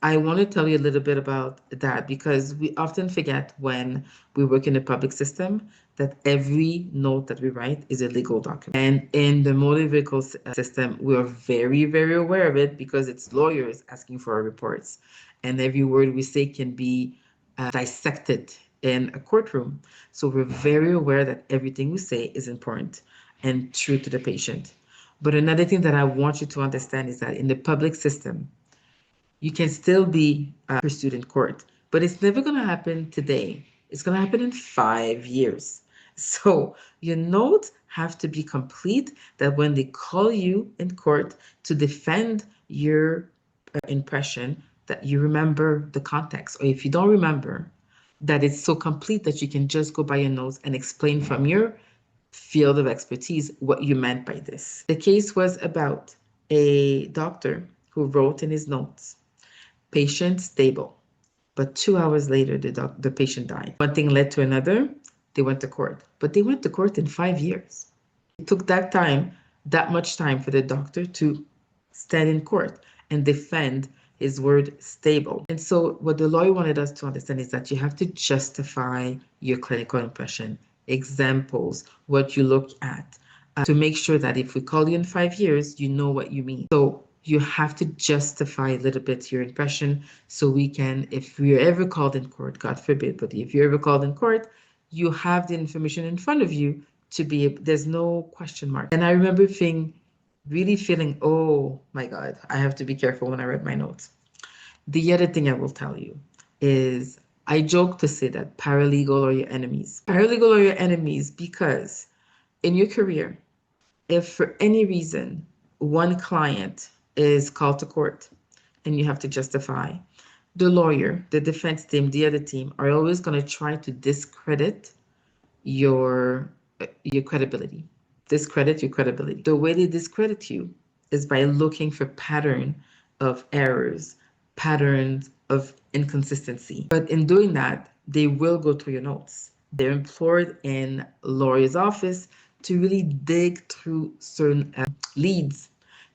I want to tell you a little bit about that because we often forget when we work in the public system that every note that we write is a legal document. And in the motor vehicle system, we are very, very aware of it because it's lawyers asking for our reports. And every word we say can be dissected in a courtroom. So we're very aware that everything we say is important and true to the patient. But another thing that I want you to understand is that in the public system, you can still be pursued in court, but it's never going to happen today. It's going to happen in 5 years. So your notes have to be complete that when they call you in court to defend your impression, that you remember the context. Or if you don't remember, that it's so complete that you can just go by your notes and explain from your field of expertise what you meant by this. The case was about a doctor who wrote in his notes, patient stable. But 2 hours later, the patient died. One thing led to another. They went to court. But they went to court in 5 years. It took that much time for the doctor to stand in court and defend his word stable. And so what the lawyer wanted us to understand is that you have to justify your clinical impression, examples, what you look at, to make sure that if we call you in 5 years, you know what you mean. So you have to justify a little bit your impression so we can, if we're ever called in court, God forbid, but if you're ever called in court, you have the information in front of you to be, there's no question mark. And I remember really feeling, oh my God, I have to be careful when I write my notes. The other thing I will tell you is I joke to say that paralegal are your enemies. Paralegal are your enemies because in your career, if for any reason one client is called to court and you have to justify, the lawyer, the defense team, the other team are always going to try to discredit your credibility. Discredit your credibility. The way they discredit you is by looking for pattern of errors, patterns of inconsistency. But in doing that, they will go through your notes. They're employed in lawyer's office to really dig through certain leads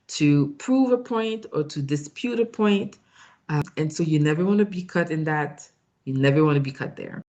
to prove a point or to dispute a point. And so you never want to be cut in that. You never want to be cut there.